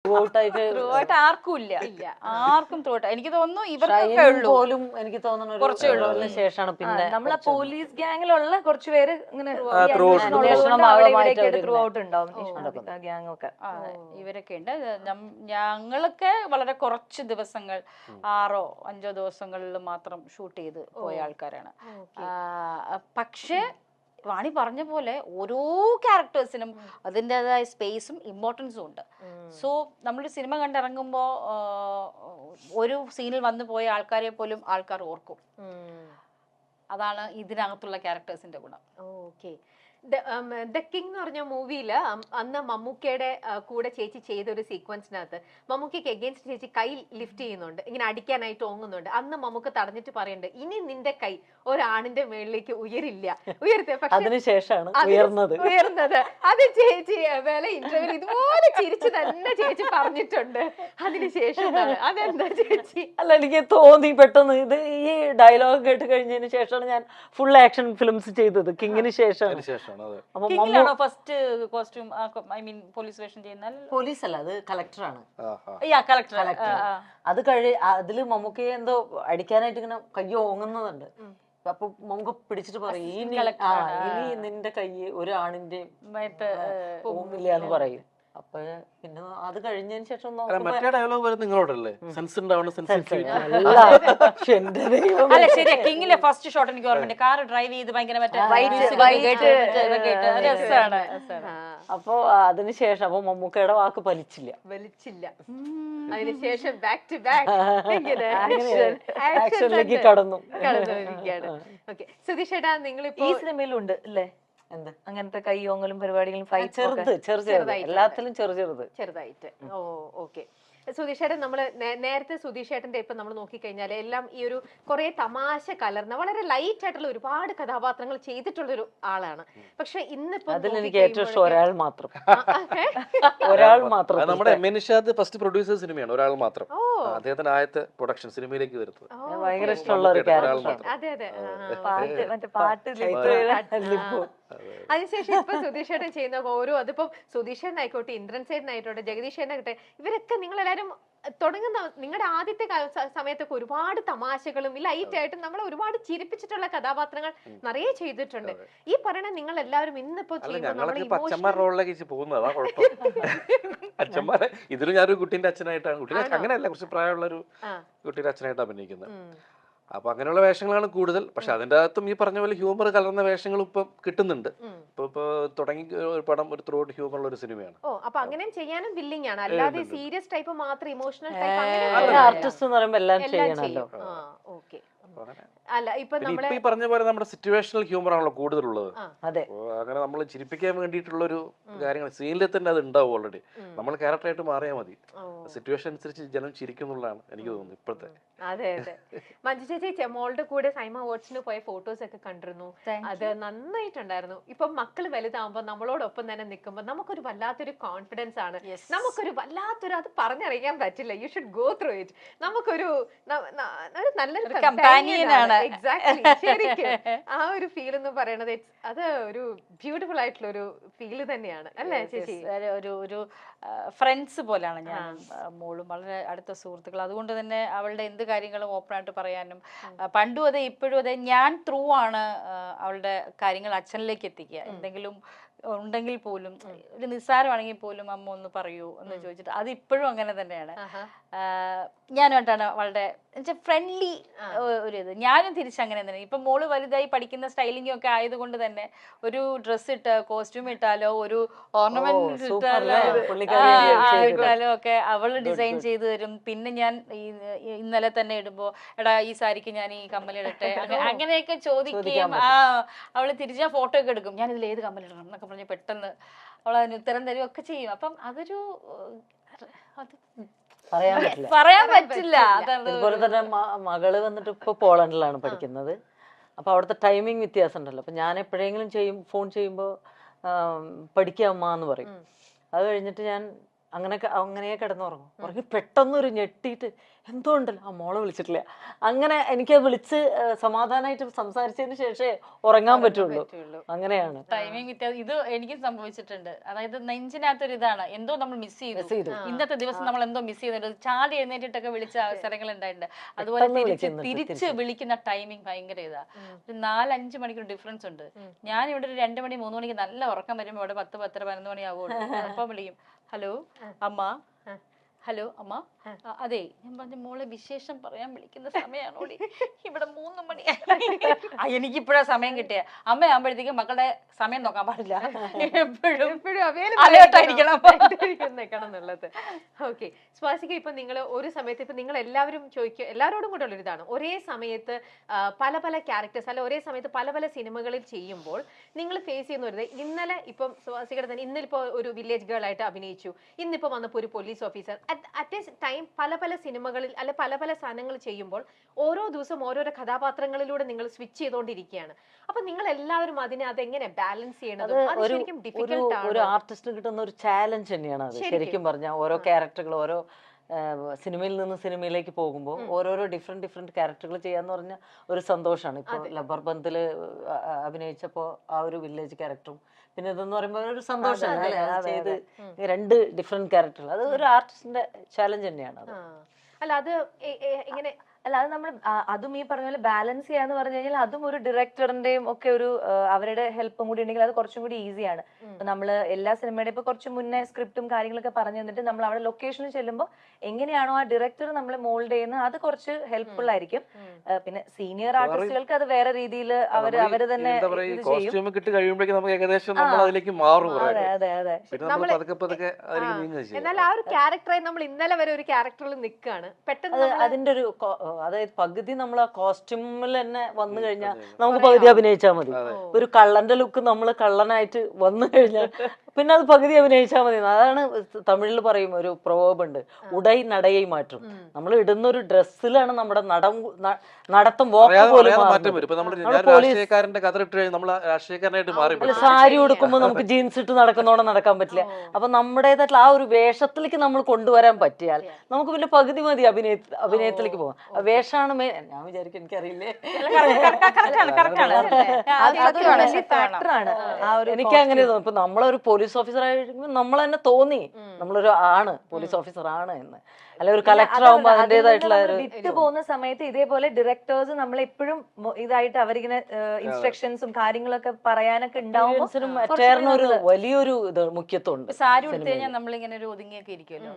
Through out ആർക്കും ഇല്ല ആർക്കും ത്രൂ ഔട്ട് എനിക്ക് തോന്നുന്നു ഇവർക്കൊക്കെ ഉള്ളൂ പോലും എനിക്ക് തോന്നുന്നു ശേഷമാണ് പിന്നെ നമ്മളെ പോലീസ് ഗാങ്ങിലുള്ള കുറച്ച് പേര് ഇങ്ങനെ ത്രൂ ഔട്ട് ഉണ്ടാവും ഗ്യാങ് ഒക്കെ ഇവരൊക്കെ ഉണ്ട്. ഞങ്ങളൊക്കെ വളരെ കുറച്ച് ദിവസങ്ങൾ 6 or 5 ദിവസങ്ങളിൽ മാത്രം ഷൂട്ട് ചെയ്ത് പോയ ആൾക്കാരാണ്. പക്ഷേ വാണി പറഞ്ഞ പോലെ ഓരോ ക്യാരക്ടേഴ്സിനും അതിൻ്റെതായ സ്പേസും ഇമ്പോർട്ടൻസും ഉണ്ട്. സോ നമ്മളൊരു സിനിമ കണ്ടിറങ്ങുമ്പോൾ ഒരു സീനിൽ വന്നു പോയ ആൾക്കാരെ പോലും ആൾക്കാർ ഓർക്കും. അതാണ് ഇതിനകത്തുള്ള ക്യാരക്ടേഴ്സിന്റെ ഗുണം. ഓക്കെ. ദ കിങ് എന്ന് പറഞ്ഞ മൂവിയില് അന്ന് മമ്മൂക്കയുടെ കൂടെ ചേച്ചി ചെയ്ത ഒരു സീക്വൻസിനകത്ത് മമ്മൂക്കയ്ക്ക് എഗെയിൻസ്റ്റ് ചേച്ചി കൈ ലിഫ്റ്റ് ചെയ്യുന്നുണ്ട്, ഇങ്ങനെ അടിക്കാനായിട്ട് ഓങ്ങുന്നുണ്ട്. അന്ന് മമ്മൂക്ക തടഞ്ഞിട്ട് പറയുന്നുണ്ട്, ഇനി നിന്റെ കൈ ഒരാണിന്റെ മേളിലേക്ക് ഉയരില്ല, ഉയർത്തെ. ഉയർന്നത് അത് ചേച്ചി വേല ഇന്റർവ്യൂ ഇതുപോലെ ചിരിച്ചു തന്നെ ചേച്ചി പറഞ്ഞിട്ടുണ്ട്. അതിനുശേഷം അതെന്താ ചേച്ചി? അല്ല, എനിക്ക് തോന്നി പെട്ടെന്ന് ഇത് ഈ ഡയലോഗ് കേട്ട് കഴിഞ്ഞതിന് ശേഷമാണ് ഞാൻ ഫുൾ ആക്ഷൻ ഫിലിംസ് ചെയ്തത്. കിങ്ങിന് ശേഷം first costume I mean police വേഷം ചെയ്യുന്ന പോലീസ് അല്ല, അത് കളക്ടറാണ്. അത് അതില് മമ്മൂക്കയെ എന്തോ അടിക്കാനായിട്ട് ഇങ്ങനെ കയ്യോ ഓങ്ങുന്നതുണ്ട്. അപ്പൊ മമ്മൂക്ക പിടിച്ചിട്ട് പറയും, ഇനി നിന്റെ കൈ ഒരു ആണിന്റെ ഓങ്ങില്ല എന്ന് പറയും. അപ്പൊ പിന്നെ അത് കഴിഞ്ഞതിന് ശേഷം മറ്റേ ഡയലോഗ് വരെ നിങ്ങളോടല്ലേ സെൻസ് അല്ല ശരിയാ. കിങ്ങിലെ ഫസ്റ്റ് ഷോട്ട് എനിക്ക് ഓർമ്മയുണ്ട്, കാർ ഡ്രൈവ് ചെയ്ത് ഭയങ്കര രസമാണ്. അപ്പൊ അതിനുശേഷം അപ്പൊ മമ്മൂക്കയുടെ വാക്ക് വലിച്ചില്ല. അതിനുശേഷം ബാക്ക് ടു ബാക്ക് ആക്ഷനിലേക്ക് കടന്നു. ഓക്കെ, സുധീഷ് ചേട്ടാ നിങ്ങളിപ്പോ ഈ സിനിമയിലുണ്ട് അല്ലേ അങ്ങനത്തെ കൈയോങ്ങലും പരിപാടികളും എല്ലാത്തിലും ചെറുതായിട്ട്? ഓ ഓക്കെ. സുധീഷേട്ടൻ നമ്മള് നേരത്തെ സുധീഷേട്ടന്റെ ഇപ്പൊ നമ്മൾ നോക്കിക്കഴിഞ്ഞാൽ എല്ലാം ഈ ഒരു കുറെ തമാശ കലർന്ന വളരെ ലൈറ്റ് ആയിട്ടുള്ള ഒരുപാട് കഥാപാത്രങ്ങൾ ചെയ്തിട്ടുള്ള ഒരു ആളാണ്. പക്ഷെ ഇന്നിപ്പോ എനിക്ക് ഏറ്റവും ഇഷ്ടം ഒരാൾ മാത്രം. നമ്മുടെ M A Nishad first producer സിനിമയാണ് ഒരാൾ മാത്രം. അദ്ദേഹത്തിന്റെ ആദ്യത്തെ പ്രൊഡക്ഷൻ സിനിമയിലേക്ക് വരുന്നത് ഭയങ്കര ഇഷ്ടമുള്ള ഒരു ക്യാരക്ടർ. അതെ അതെ. അതിനുശേഷം ഇപ്പൊ സുധീഷേട്ടൻ ചെയ്യുന്ന ഓരോ അതിപ്പോ സുധീഷേട്ടനായിക്കോട്ടെ, ഇന്ദ്രൻ സേട്ടനായിക്കോട്ടെ, ജഗദീഷേട്ടനായിക്കോട്ടെ, ഇവരൊക്കെ നിങ്ങളെല്ലാരും തുടങ്ങുന്ന നിങ്ങളുടെ ആദ്യത്തെ സമയത്തൊക്കെ ഒരുപാട് തമാശകളും ലൈറ്റ് ആയിട്ടും നമ്മളെ ഒരുപാട് ചിരിപ്പിച്ചിട്ടുള്ള കഥാപാത്രങ്ങൾ നിറയെ ചെയ്തിട്ടുണ്ട്. ഈ പറയണ നിങ്ങൾ എല്ലാവരും ഇന്നിപ്പോ അച്ഛന്മാരെ ഇതിലും ഞാനൊരു കുട്ടീന്റെ അച്ഛനായിട്ടാണ്, അങ്ങനെയല്ല കുറച്ച് പ്രായമുള്ള ഒരു കുട്ടിയുടെ അച്ഛനായിട്ട് അഭിനയിക്കുന്നത്. അപ്പൊ അങ്ങനെയുള്ള വേഷങ്ങളാണ് കൂടുതൽ. പക്ഷെ അതിന്റെ അകത്തും ഈ പറഞ്ഞ പോലെ ഹ്യൂമർ കലർന്ന വേഷങ്ങൾ ഇപ്പം കിട്ടുന്നുണ്ട്. ഇപ്പൊ തുടങ്ങി ഒരു പടം ഒരു ത്രൂ ഔട്ട് ഹ്യൂമർ ഉള്ള ഒരു സിനിമയാണ്. അപ്പൊ അങ്ങനെ ചെയ്യാനും വില്ലിംഗ് ആണ്, അല്ലാതെ സീരിയസ് ടൈപ്പ് മാത്രം ഇമോഷണൽ ടൈപ്പ് ആർട്ടിസ്റ്റ് എന്ന് പറയുമ്പോൾ എല്ലാം ചെയ്യണമല്ലോ. ഓക്കെ. അല്ല ഇപ്പൊ ഈ പറഞ്ഞ പോലെ നമ്മുടെ സിറ്റുവേഷണൽ ഹ്യൂമർ ആണല്ലോ കൂടുതലുള്ളത്. അതെ, അങ്ങനെ നമ്മൾ ചിരിപ്പിക്കാൻ വേണ്ടിയിട്ടുള്ള ഒരു കാര്യങ്ങൾ സീനിൽ തന്നെ അത് ഉണ്ടാവും. ഓൾറെഡി നമ്മൾ ക്യാരക്ടറായിട്ട് മാറിയാൽ മതി. സിറ്റുവേഷൻ അനുസരിച്ച് ജനം ചിരിക്കുന്നുള്ളതാണ് എനിക്ക് തോന്നുന്നത് ഇപ്പോഴത്തെ. അതെ അതെ. മഞ്ജു ചേച്ചി മോളുടെ കൂടെ സൈമ അവാർഡ്സിന് പോയ ഫോട്ടോസ് ഒക്കെ കണ്ടിരുന്നു, അത് നന്നായിട്ടുണ്ടായിരുന്നു. ഇപ്പൊ മക്കള് വലുതാവുമ്പോ നമ്മളോടൊപ്പം തന്നെ നിൽക്കുമ്പോ നമുക്കൊരു വല്ലാത്തൊരു കോൺഫിഡൻസ് ആണ്, നമുക്കൊരു വല്ലാത്തൊരു അത് പറഞ്ഞറിയാൻ പറ്റില്ല. You should go through it. നമുക്കൊരു നല്ലൊരു കമ്പാനിയനാണ്. എക്സാക്ട്ലി, ശരിക്കും ആ ഒരു ഫീൽ എന്ന് പറയുന്നത് അത് ഒരു ബ്യൂട്ടിഫുൾ ആയിട്ടുള്ള ഒരു ഫീൽ തന്നെയാണ് അല്ലേ ചേച്ചി? ഒരു ഫ്രണ്ട്സ് പോലെയാണ് ഞാൻ മോളും, വളരെ അടുത്ത സുഹൃത്തുക്കൾ. അതുകൊണ്ട് തന്നെ അവളുടെ എന്ത് കാര്യങ്ങളും ഓപ്പൺ ആയിട്ട് പറയാനും പണ്ടും അതെ ഇപ്പോഴും അതെ ഞാൻ ത്രൂ ആണ് അവളുടെ കാര്യങ്ങൾ അച്ഛനിലേക്ക് എത്തിക്കുക. എന്തെങ്കിലും ഉണ്ടെങ്കിൽ പോലും ഒരു നിസ്സാരമാണെങ്കിൽ പോലും അമ്മ ഒന്ന് പറയൂ എന്ന് ചോദിച്ചിട്ട് അത് ഇപ്പോഴും അങ്ങനെ തന്നെയാണ്. ഞാനായിട്ടാണ് വളരെ ഫ്രണ്ട്ലി ഒരു ഇത്. ഞാനും തിരിച്ചങ്ങനെ തന്നെ. ഇപ്പൊ മോള് വലുതായി പഠിക്കുന്ന സ്റ്റൈലിംഗ് ഒക്കെ ആയതുകൊണ്ട് തന്നെ ഒരു ഡ്രസ് ഇട്ട് കോസ്റ്റ്യൂം ഇട്ടാലോ ഒരു ഓർണമെന്റ് ഇട്ടാലോ ഒക്കെ അവള് ഡിസൈൻ ചെയ്ത് തരും. പിന്നെ ഞാൻ ഇന്നലെ തന്നെ ഇടുമ്പോ എടാ ഈ സാരിക്ക് ഞാൻ ഈ കമ്മലിടട്ടെ അങ്ങനെയൊക്കെ ചോദിക്കുകയും അവള് തിരിച്ച ഫോട്ടോ ഒക്കെ എടുക്കും, ഞാൻ ഇതിൽ ഏത് കമ്മലിടണം എന്നൊക്കെ പറഞ്ഞ് പെട്ടെന്ന് അവൾ അതിന് ഉത്തരം തരും ഒക്കെ ചെയ്യും. അപ്പം അതൊരു പറയാൻ പറ്റില്ല. അതുപോലെ തന്നെ മകള് വന്നിട്ട് ഇപ്പൊ പോളണ്ടിലാണ് പഠിക്കുന്നത്. അപ്പൊ അവിടുത്തെ ടൈമിംഗ് വ്യത്യാസം ഉണ്ടല്ലോ. അപ്പൊ ഞാൻ എപ്പോഴെങ്കിലും ഫോൺ ചെയ്യുമ്പോ പഠിക്കാമ്മ എന്ന് പറയും. അത് കഴിഞ്ഞിട്ട് ഞാൻ അങ്ങനെ കിടന്നുറങ്ങും. ഉറങ്ങി പെട്ടെന്നൊരു ഞെട്ടിയിട്ട് എന്തോ ഉണ്ടല്ലോ, ആ മോളെ വിളിച്ചിട്ടില്ല. അങ്ങനെ എനിക്ക് വിളിച്ച് സമാധാനമായിട്ട് സംസാരിച്ചതിന് ശേഷമേ ഉറങ്ങാൻ പറ്റുള്ളൂ. അങ്ങനെയാണ് ടൈമിംഗ് വ്യത്യാസം. ഇത് എനിക്കും സംഭവിച്ചിട്ടുണ്ട്. അതായത് നെഞ്ചിനകത്തൊരു ഇതാണ്, എന്തോ നമ്മൾ മിസ് ചെയ്തു, ഇന്നത്തെ ദിവസം നമ്മൾ എന്തോ മിസ് ചെയ്തിട്ടുണ്ട്. ചാടി എഴുന്നേറ്റിട്ടൊക്കെ വിളിച്ച അവസരങ്ങൾ ഉണ്ടായിട്ടുണ്ട്. അതുപോലെ തിരിച്ച് വിളിക്കുന്ന ടൈമിംഗ് ഭയങ്കര ഇതാ. ഒരു 4-5 മണിക്കൂർ ഡിഫറൻസ് ഉണ്ട്. ഞാൻ ഇവിടെ ഒരു 2 മണി 3 മണിക്ക് നല്ല ഉറക്കം വരുമ്പോൾ ഇവിടെ 10, 10, 11 മണി ആവുള്ളൂ. അപ്പം വിളിക്കും, ഹലോ അമ്മ, ഹലോ അമ്മ, അതെ ഞാൻ പറഞ്ഞ മോളെ വിശേഷം പറയാൻ വിളിക്കുന്ന സമയമാണോടി, ഇവിടെ 3 മണി. എനിക്കിപ്പോഴാ സമയം കിട്ടിയ. അമ്മയാകുമ്പോഴത്തേക്കും മക്കളുടെ സമയം നോക്കാൻ പാടില്ല, എപ്പോഴും നിൽക്കണം എന്നുള്ളത്. ഓക്കെ, സ്വാസിക, ഇപ്പൊ നിങ്ങൾ ഒരു സമയത്ത് ഇപ്പൊ നിങ്ങൾ എല്ലാവരും എല്ലാവരോടും കൂടെ ഉള്ളൊരു ഇതാണ്, ഒരേ സമയത്ത് പല പല ക്യാരക്ടേഴ്സ് അല്ല ഒരേ സമയത്ത് പല പല സിനിമകളിൽ ചെയ്യുമ്പോൾ നിങ്ങൾ ഫേസ് ചെയ്യുന്ന ഒരു ഇന്നലെ ഇപ്പം സ്വാസികയുടെ തന്നെ ഇന്നിപ്പോ ഒരു വില്ലേജ് ഗേൾ ആയിട്ട് അഭിനയിച്ചു, ഇന്നിപ്പോ വന്നപ്പോ ഒരു police officer. At A time പല പല സിനിമകളിൽ അല്ലെ പല പല സാധനങ്ങൾ ചെയ്യുമ്പോൾ ഓരോ ദിവസം ഓരോരോ കഥാപാത്രങ്ങളിലൂടെ നിങ്ങൾ സ്വിച്ച് ചെയ്തുകൊണ്ടിരിക്കുകയാണ്. അപ്പൊ നിങ്ങൾ എല്ലാവരും അതിനെ അതെങ്ങനെ ബാലൻസ് ചെയ്യണത്? ഒരു ആർട്ടിസ്റ്റിന് കിട്ടുന്ന ഒരു ചാലഞ്ച് തന്നെയാണ് അത്. ശരിക്കും പറഞ്ഞാൽ ഓരോ ക്യാരക്ടറുകൾ ഓരോ സിനിമയിൽ നിന്ന് സിനിമയിലേക്ക് പോകുമ്പോൾ ഓരോരോ ഡിഫറെന്റ് ക്യാരക്ടറുകൾ ചെയ്യാന്ന് പറഞ്ഞാൽ ഒരു സന്തോഷമാണ്. ഇപ്പൊ ലബർ ബന്ദില് അഭിനയിച്ചപ്പോ ആ ഒരു വില്ലേജ് ക്യാരക്ടറും പിന്നെ ഇതെന്ന് പറയുമ്പോൾ ഒരു സന്തോഷമാണ് ചെയ്ത് 2 ഡിഫറെന്റ് ക്യാരക്ടറുകൾ. അത് ഒരു ആർട്ടിസ്റ്റിന്റെ ചാലഞ്ച് തന്നെയാണ് അത്. അല്ല അത് ഇങ്ങനെ അല്ല, അത് നമ്മൾ അതും ഈ പറഞ്ഞ പോലെ ബാലൻസ് ചെയ്യാന്ന് പറഞ്ഞു കഴിഞ്ഞാൽ അതും ഒരു ഡയറക്ടറിന്റെയും ഒക്കെ ഒരു അവരുടെ ഹെൽപ്പും കൂടി ഉണ്ടെങ്കിൽ അത് കുറച്ചും കൂടി ഈസിയാണ്. നമ്മള് എല്ലാ സിനിമയുടെ ഇപ്പൊ കുറച്ച് മുന്നേ സ്ക്രിപ്റ്റും കാര്യങ്ങളൊക്കെ പറഞ്ഞു തന്നിട്ട് നമ്മൾ അവിടെ ലൊക്കേഷനിൽ ചെല്ലുമ്പോൾ എങ്ങനെയാണോ ആ ഡയറക്ടർ നമ്മൾ മോൾഡ് ചെയ്യുന്നത് അത് കുറച്ച് ഹെൽപ്ഫുൾ ആയിരിക്കും. പിന്നെ സീനിയർ ആർട്ടിസ്റ്റുകൾക്ക് അത് വേറെ രീതിയിൽ അവര് തന്നെ കോസ്റ്റ്യൂം കിട്ടി കഴിയുമ്പോഴേക്കും നമുക്ക് ഏകദേശം നമ്മൾ അതിലേക്ക് മാറും. അതെ. എന്നാൽ ആ ഒരു ക്യാരക്ടറായി നമ്മൾ ഇന്നലെ വരെ ഒരു ക്യാരക്ടറിൽ നിൽക്കുകയാണ്. പെട്ടെന്ന് അതിന്റെ ഒരു അതായത് പകുതി നമ്മൾ ആ കോസ്റ്റ്യൂമിൽ തന്നെ വന്നു കഴിഞ്ഞാൽ നമുക്ക് പകുതി അഭിനയിച്ചാൽ മതി. ഒരു കള്ളന്റെ ലുക്ക് നമ്മൾ കള്ളനായിട്ട് വന്നു കഴിഞ്ഞാൽ പിന്നെ അത് പകുതി അഭിനയിച്ചാൽ മതി. അതാണ് തമിഴിൽ പറയും ഒരു പ്രൊവേർബ് ഉണ്ട്, ഉടൈ നടയെ മാറ്റും. നമ്മൾ ഇടുന്ന ഒരു ഡ്രസ്സിലാണ് നമ്മുടെ നടത്തം സാരി ഉടുക്കുമ്പോൾ നമുക്ക് ജീൻസ് ഇട്ട് നടക്കുന്നോടെ നടക്കാൻ പറ്റില്ല. അപ്പൊ നമ്മുടേതായിട്ടുള്ള ആ ഒരു വേഷത്തിലേക്ക് നമ്മൾ കൊണ്ടുവരാൻ പറ്റിയാൽ നമുക്ക് പിന്നെ പകുതി മതി അഭിനയത്തിലേക്ക് പോകാം. വേഷമാണ് ഞാൻ വിചാരിക്കും എനിക്കറിയില്ലേ, എനിക്ക് അങ്ങനെ തോന്നുന്നു. ഇപ്പൊ നമ്മളൊരു പോലീസ് ഓഫീസർ ആയിരിക്കുമ്പോൾ നമ്മൾ തന്നെ തോന്നി നമ്മളൊരു പോലീസ് ഓഫീസർ ആണ് എന്ന്. അല്ലെ ഒരു കളക്ടർ ആവുമ്പോ അതിന്റേതായിട്ടുള്ള വിട്ടു പോകുന്ന സമയത്ത് ഇതേപോലെ ഡയറക്ടേഴ്സ് നമ്മൾ എപ്പോഴും ഇതായിട്ട് അവരിങ്ങനെ ഇൻസ്ട്രക്ഷൻസും കാര്യങ്ങളൊക്കെ പറയാനൊക്കെ ഉണ്ടാവുമ്പോൾ ഒരു വലിയൊരു മുഖ്യത്വം ഉണ്ട്. സാരി ഉടുത്തു കഴിഞ്ഞാൽ നമ്മളിങ്ങനെ ഒരു ഒതുങ്ങിയൊക്കെ ഇരിക്കുമല്ലോ.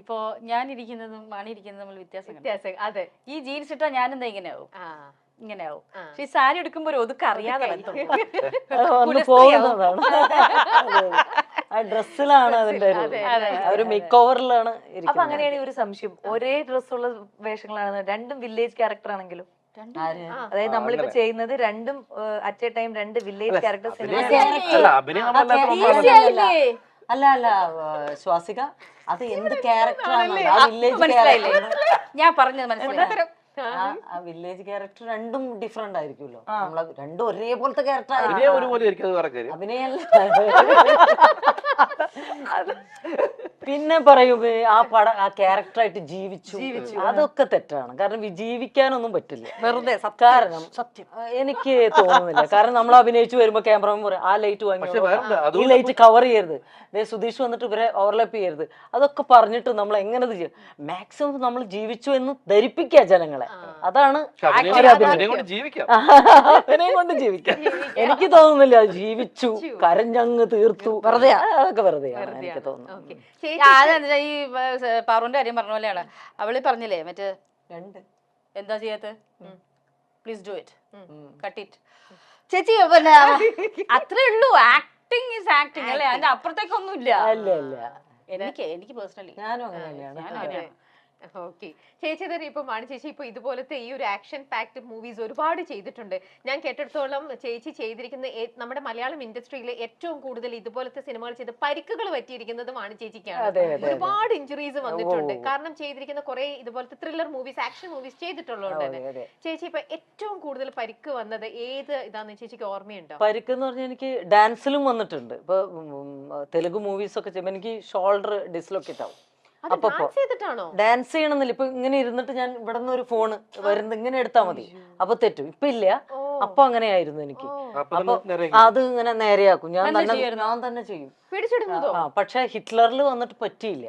ഇപ്പൊ ഞാൻ ഇരിക്കുന്നതും മണി ഇരിക്കുന്നതും നമ്മൾ വ്യത്യാസം. അതെ, ഈ ജീൻസ് ഇട്ടാ ഞാനെന്താ ഇങ്ങനെയാവും. പക്ഷെ ഈ സാരി എടുക്കുമ്പോ ഒരു ഒതുക്കം അറിയാതെ പോകുന്നതാണ്. ആ ഡ്രസ്സിലാണ് അതിന്റെ ഒരു മേക്ക് ഓവറിലാണ്. അപ്പൊ അങ്ങനെയാണ് ഒരു സംശയം, ഒരേ ഡ്രസ്സുള്ള വേഷങ്ങളാണ് രണ്ടും വില്ലേജ് ക്യാരക്ടർ ആണെങ്കിലും. അതായത് നമ്മളിപ്പോ ചെയ്യുന്നത് രണ്ടും at A time 2 village characters. അല്ല ശ്വാസിക, അത് എന്ത് ക്യാരക്ടറാണ്? ഞാൻ പറഞ്ഞത് മനസ്സിലായി. ആ വില്ലേജ് ക്യാരക്ടർ രണ്ടും ഡിഫറെന്റ് ആയിരിക്കുമല്ലോ. നമ്മള് രണ്ടും ഒരേപോലത്തെ ക്യാരക്ടർ ആയിരിക്കും. അഭിനയല്ല. പിന്നെ പറയും ആ ക്യാരക്ടറായിട്ട് ജീവിച്ചു, അതൊക്കെ തെറ്റാണ്. കാരണം ജീവിക്കാനൊന്നും പറ്റില്ല വെറുതെ. കാരണം സത്യം എനിക്ക് തോന്നുന്നില്ല. കാരണം നമ്മൾ അഭിനയിച്ചു വരുമ്പോ ക്യാമറമാൻ പറയും ആ ലൈറ്റ് വാങ്ങി, ഈ ലൈറ്റ് കവർ ചെയ്യരുത്, സുധീഷ് വന്നിട്ട് ഇവരെ ഓവർലാപ്പ് ചെയ്യരുത്, അതൊക്കെ പറഞ്ഞിട്ട് നമ്മൾ എങ്ങനെ ചെയ്യും? മാക്സിമം നമ്മൾ ജീവിച്ചു എന്ന് ധരിപ്പിക്കുക ജനങ്ങളെ. അതാണ് അഭിനയം കൊണ്ട് ജീവിക്കാം. എനിക്ക് തോന്നുന്നില്ല ജീവിച്ചു കരഞ്ഞങ്ങ് തീർത്തു, വെറുതെ അതൊക്കെ വെറുതെയാണ് എനിക്ക് തോന്നുന്നു. ഈ പാറുവിന്റെ കാര്യം പറഞ്ഞ പോലെയാണ്. അവള് പറഞ്ഞില്ലേ മറ്റേ എന്താ ചെയ്യാത്ത, please do it, cut it. ചേച്ചി പിന്നെ അത്രേ ഉള്ളൂ. ആക്ടിങ് ഈസ് ആക്ടിങ് അല്ലേ, അതിന്റെ അപ്പുറത്തേക്കൊന്നും ഇല്ല. എനിക്ക് പേഴ്സണലി ഞാനും അങ്ങനെ തന്നെയാണ്. ഓക്കെ. ചേച്ചി തന്നെ ഇപ്പൊ മാണി ചേച്ചി ഇപ്പൊ ഇതുപോലത്തെ ഈ ഒരു ആക്ഷൻ പാക്ഡ് മൂവീസ് ഒരുപാട് ചെയ്തിട്ടുണ്ട്. ഞാൻ കേട്ടിടത്തോളം ചേച്ചി ചെയ്തിരിക്കുന്ന നമ്മുടെ മലയാളം ഇൻഡസ്ട്രിയിലെ ഏറ്റവും കൂടുതൽ ഇതുപോലത്തെ സിനിമകൾ ചെയ്ത് പരിക്കുകൾ പറ്റിയിരിക്കുന്നത് മാണി ചേച്ചിക്കാണ്. ഒരുപാട് ഇഞ്ചുറീസ് വന്നിട്ടുണ്ട്. കാരണം ചെയ്തിരിക്കുന്ന കുറെ ഇതുപോലത്തെ ത്രില്ലർ മൂവീസ്, ആക്ഷൻ മൂവീസ് ചെയ്തിട്ടുള്ളതുകൊണ്ട് ചേച്ചി ഇപ്പൊ ഏറ്റവും കൂടുതൽ പരിക്ക് വന്നത് ഏത് ഇതാന്ന് ചേച്ചിക്ക് ഓർമ്മയുണ്ടോ? പരിക്ക് എന്ന് പറഞ്ഞാൽ എനിക്ക് ഡാൻസിലും വന്നിട്ടുണ്ട്. ഇപ്പൊ തെലുങ്ക് മൂവീസ് ഒക്കെ ചെയ്യുമ്പോൾ എനിക്ക് ഷോൾഡർ ഡിസ്ലൊക്കേറ്റ് ആവും. അപ്പൊ ഡാൻസ് ചെയ്യണമെന്നില്ല, ഇപ്പൊ ഇങ്ങനെ ഇരുന്നിട്ട് ഞാൻ ഇവിടെ നിന്ന് ഒരു ഫോണ് വരുന്നത് ഇങ്ങനെ എടുത്താൽ മതി, അപ്പൊ തെറ്റും. ഇപ്പൊ ഇല്ല, അപ്പൊ അങ്ങനെയായിരുന്നു എനിക്ക്. അപ്പൊ അത് ഇങ്ങനെ നേരെയാക്കും, ഞാൻ തന്നെ ചെയ്യും. പക്ഷെ ഹിറ്റ്ലറിൽ വന്നിട്ട് പറ്റിയില്ല.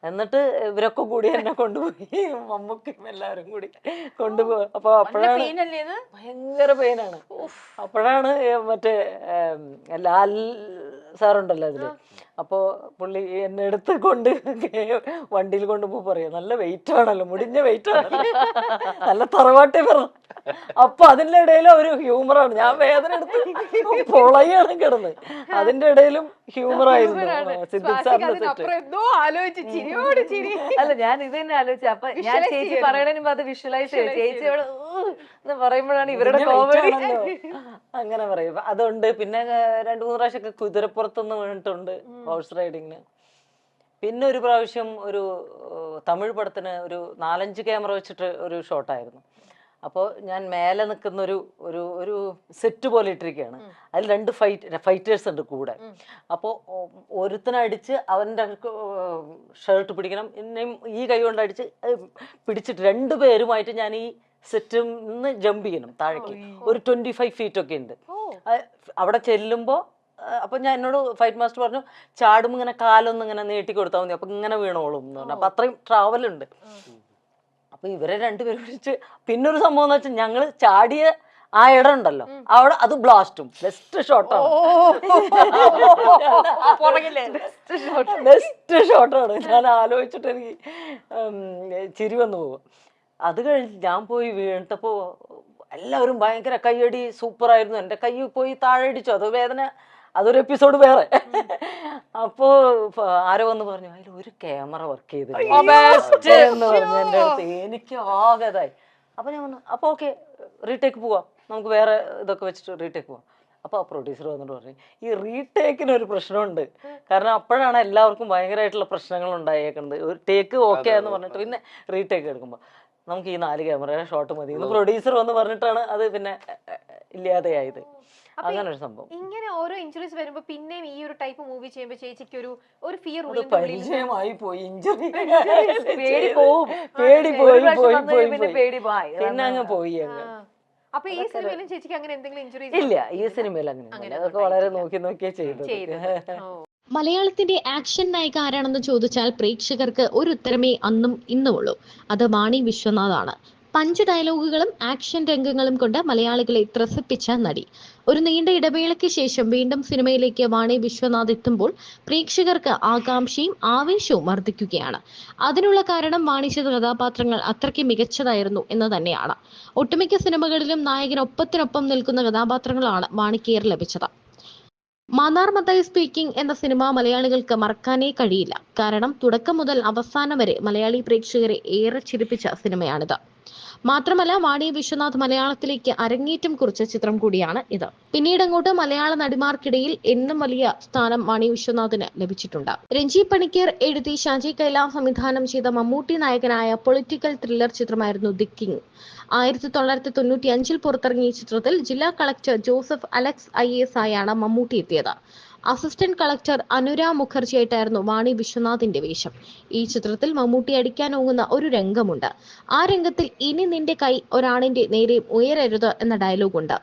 എന്നിട്ട് ഇവരൊക്കെ കൂടി എന്നെ കൊണ്ടുപോയി, മമ്മൂക്കും എല്ലാവരും കൂടി കൊണ്ടുപോയി. അപ്പൊ അപ്പോഴാണ് ഭയങ്കര പെയിനാണ്. അപ്പോഴാണ് മറ്റേ ലാൽ സാറുണ്ടല്ലോ അതില്, അപ്പോ പുള്ളി എന്നെ എടുത്ത് വണ്ടിയിൽ കൊണ്ടുപോ പറയാ, നല്ല വെയിറ്റ് ആണല്ലോ, മുടിഞ്ഞ വെയിറ്റ് ആണല്ലോ, നല്ല തറവാട്ടി പറഞ്ഞു. അപ്പൊ അതിന്റെ ഇടയിലും ഒരു ഹ്യൂമറാണ്. ഞാൻ വേദന എടുത്ത് പൊളയാണ് കിടന്ന്, അതിന്റെ ഇടയിലും ഹ്യൂമറായിരുന്നു സിദ്ദിഖ് സാറിന്റെ സെറ്റ്. അല്ല, ഞാൻ ഇത് തന്നെ ആലോചിച്ചു. അപ്പൊ ഞാൻ ചേച്ചി പറയണതിന് അത് വിഷ്വലൈസ് ചെയ്തു. ചേച്ചി അവിടെ പറയുമ്പോഴാണ് ഇവരുടെ കോമഡി. അങ്ങനെ പറയും. അതുണ്ട്. പിന്നെ 2-3 പ്രാവശ്യമൊക്കെ കുതിരപ്പുറത്തൊന്ന് വീണിട്ടുണ്ട് ഹോഴ്സ് റൈഡിങ്ങിന്. പിന്നെ ഒരു പ്രാവശ്യം ഒരു തമിഴ് പടത്തിന് ഒരു 4-5 ക്യാമറ വെച്ചിട്ട് ഒരു ഷോട്ടായിരുന്നു. അപ്പോൾ ഞാൻ മേലെ നിൽക്കുന്ന ഒരു സെറ്റ് പോലെ ഇട്ടിരിക്കുകയാണ്. അതിൽ 2 ഫൈറ്റേഴ്സ് ഉണ്ട് കൂടെ. അപ്പോൾ ഒരുത്തനടിച്ച് അവൻ്റെ ഷർട്ട് പിടിക്കണം, എന്നെയും ഈ കൈ കൊണ്ട് അടിച്ച് പിടിച്ചിട്ട് 2 പേരുമായിട്ട് ഞാൻ ഈ സെറ്റിൽ നിന്ന് ജമ്പ് ചെയ്യണം താഴേക്ക്. ഒരു 25 ഫീറ്റ് ഒക്കെ ഉണ്ട്. അവിടെ ചെല്ലുമ്പോൾ അപ്പൊ ഞാൻ എന്നോട് ഫൈറ്റ് മാസ്റ്റർ പറഞ്ഞു, ചാടുമ്പോൾ ഇങ്ങനെ കാലൊന്നും ഇങ്ങനെ നീട്ടി കൊടുത്താൽ മതി, അപ്പൊ ഇങ്ങനെ വീണോളും എന്ന് പറഞ്ഞു. അപ്പൊ അത്രയും ട്രാവൽ ഉണ്ട്. അപ്പൊ ഇവരെ 2 പേരും പിടിച്ച്, പിന്നൊരു സംഭവം എന്ന് വെച്ചാൽ ഞങ്ങള് ചാടിയ ആ ഇടം ഉണ്ടല്ലോ, അവിടെ അത് ബ്ലാസ്റ്റും ബെസ്റ്റ് ഷോട്ടാണ്. ബെസ്റ്റ് ഷോട്ടാണ്. ഞാൻ ആലോചിച്ചിട്ട് എനിക്ക് ചിരി വന്നു പോകും. അത് കഴിഞ്ഞ് ഞാൻ പോയി വീണിട്ടപ്പോ എല്ലാവരും ഭയങ്കര കയ്യടി, സൂപ്പറായിരുന്നു. എൻ്റെ കൈ പോയി താഴെ അടിച്ചു, അത് വേദന, അതൊരു എപ്പിസോഡ് വേറെ. അപ്പോ ആരോ വന്ന് പറഞ്ഞു, അതിൽ ഒരു ക്യാമറ വർക്ക് ചെയ്ത് എന്ന് പറഞ്ഞു എൻ്റെ അടുത്ത്. എനിക്ക് ആകതായി. അപ്പൊ ഞാൻ പറഞ്ഞു, അപ്പൊ ഓക്കെ, റീടേക്ക് പോവാം, നമുക്ക് വേറെ ഇതൊക്കെ വെച്ചിട്ട് റീടേക്ക് പോവാം. അപ്പൊ ആ പ്രൊഡ്യൂസർ വന്നിട്ട് പറഞ്ഞു, ഈ റീടേക്കിന് ഒരു പ്രശ്നമുണ്ട്. കാരണം അപ്പോഴാണ് എല്ലാവർക്കും ഭയങ്കരമായിട്ടുള്ള പ്രശ്നങ്ങൾ ഉണ്ടായേക്കുന്നത്. ഒരു ടേക്ക് ഓക്കെ എന്ന് പറഞ്ഞിട്ട് പിന്നെ റീടേക്ക് എടുക്കുമ്പോൾ നമുക്ക് ഈ 4 ക്യാമറ ഷോട്ട് മതി എന്ന് പ്രൊഡ്യൂസർ വന്ന് പറഞ്ഞിട്ടാണ് അത് പിന്നെ ഇല്ലാതെയായത്. അങ്ങനെ ഒരു സംഭവം. ഇങ്ങനെ ഓരോ ഇഞ്ചുറീസ് വരുമ്പോ പിന്നെയും ഈ ഒരു ടൈപ്പ് മൂവി ചെയ്യുമ്പോൾ ചേച്ചിക്ക് ഒരു ഫിയർ പരിചയമായി പോയി. ഇഞ്ചുറി പിന്നെ അങ്ങ് പോയി. അപ്പൊ ഈ സിനിമയിലും ചേച്ചിക്ക് അങ്ങനെ എന്തെങ്കിലും ഇഞ്ചുറീസ് ഇല്ല. ഈ സിനിമയിൽ അങ്ങനെ അതൊക്കെ വളരെ നോക്കിയാ ചെയ്തത്. മലയാളത്തിന്റെ ആക്ഷൻ നായിക ആരാണെന്ന് ചോദിച്ചാൽ പ്രേക്ഷകർക്ക് ഒരു ഉത്തരമേ അന്നും ഇന്നുമുള്ളൂ, അത് വാണി വിശ്വനാഥാണ്. പഞ്ച് ഡയലോഗുകളും ആക്ഷൻ രംഗങ്ങളും കൊണ്ട് മലയാളികളെ ത്രസിപ്പിച്ച നടി. ഒരു നീണ്ട ഇടവേളയ്ക്ക് ശേഷം വീണ്ടും സിനിമയിലേക്ക് വാണി വിശ്വനാഥ് എത്തുമ്പോൾ പ്രേക്ഷകർക്ക് ആകാംക്ഷയും ആവേശവും വർദ്ധിക്കുകയാണ്. അതിനുള്ള കാരണം വാണി ചെയ്ത കഥാപാത്രങ്ങൾ അത്രയ്ക്ക് മികച്ചതായിരുന്നു എന്ന് തന്നെയാണ്. ഒട്ടുമിക്ക സിനിമകളിലും നായകനൊപ്പത്തിനൊപ്പം നിൽക്കുന്ന കഥാപാത്രങ്ങളാണ് വാണിക്ക് ലഭിച്ചത്. മന്നാർ മത്തായി സ്പീക്കിംഗ് എന്ന സിനിമ മലയാളികൾക്ക് മറക്കാനേ കഴിയില്ല. കാരണം തുടക്കം മുതൽ അവസാനം വരെ മലയാളി പ്രേക്ഷകരെ ഏറെ ചിരിപ്പിച്ച സിനിമയാണിത്. മാത്രമല്ല, വാണി വിശ്വനാഥ് മലയാളത്തിലേക്ക് അരങ്ങേറ്റം കുറിച്ച ചിത്രം കൂടിയാണ് ഇത്. പിന്നീട് അങ്ങോട്ട് മലയാള നടിമാർക്കിടയിൽ എന്നും വലിയ സ്ഥാനം വാണി വിശ്വനാഥിന് ലഭിച്ചിട്ടുണ്ട്. രഞ്ജി പണിക്കർ എഴുതി ഷാജി കൈലാസ് സംവിധാനം ചെയ്ത മമ്മൂട്ടി നായകനായ പൊളിറ്റിക്കൽ ത്രില്ലർ ചിത്രമായിരുന്നു ദി കിങ്. 1995 പുറത്തിറങ്ങിയ ചിത്രത്തിൽ ജില്ലാ കളക്ടർ ജോസഫ് അലക്സ് IAS ആയാണ് മമ്മൂട്ടി എത്തിയത്. അസിസ്റ്റന്റ് കളക്ടർ അനുര മുഖർജിയായിട്ടായിരുന്നു വാണി വിശ്വനാഥിന്റെ വേഷം. ഈ ചിത്രത്തിൽ മമ്മൂട്ടി അടിക്കാനോങ്ങുന്ന ഒരു രംഗമുണ്ട്. ആ രംഗത്തിൽ ഇനി നിന്റെ കൈ ഒരാണിന്റെ നേരെ ഉയരരുത് എന്ന ഡയലോഗുണ്ട്.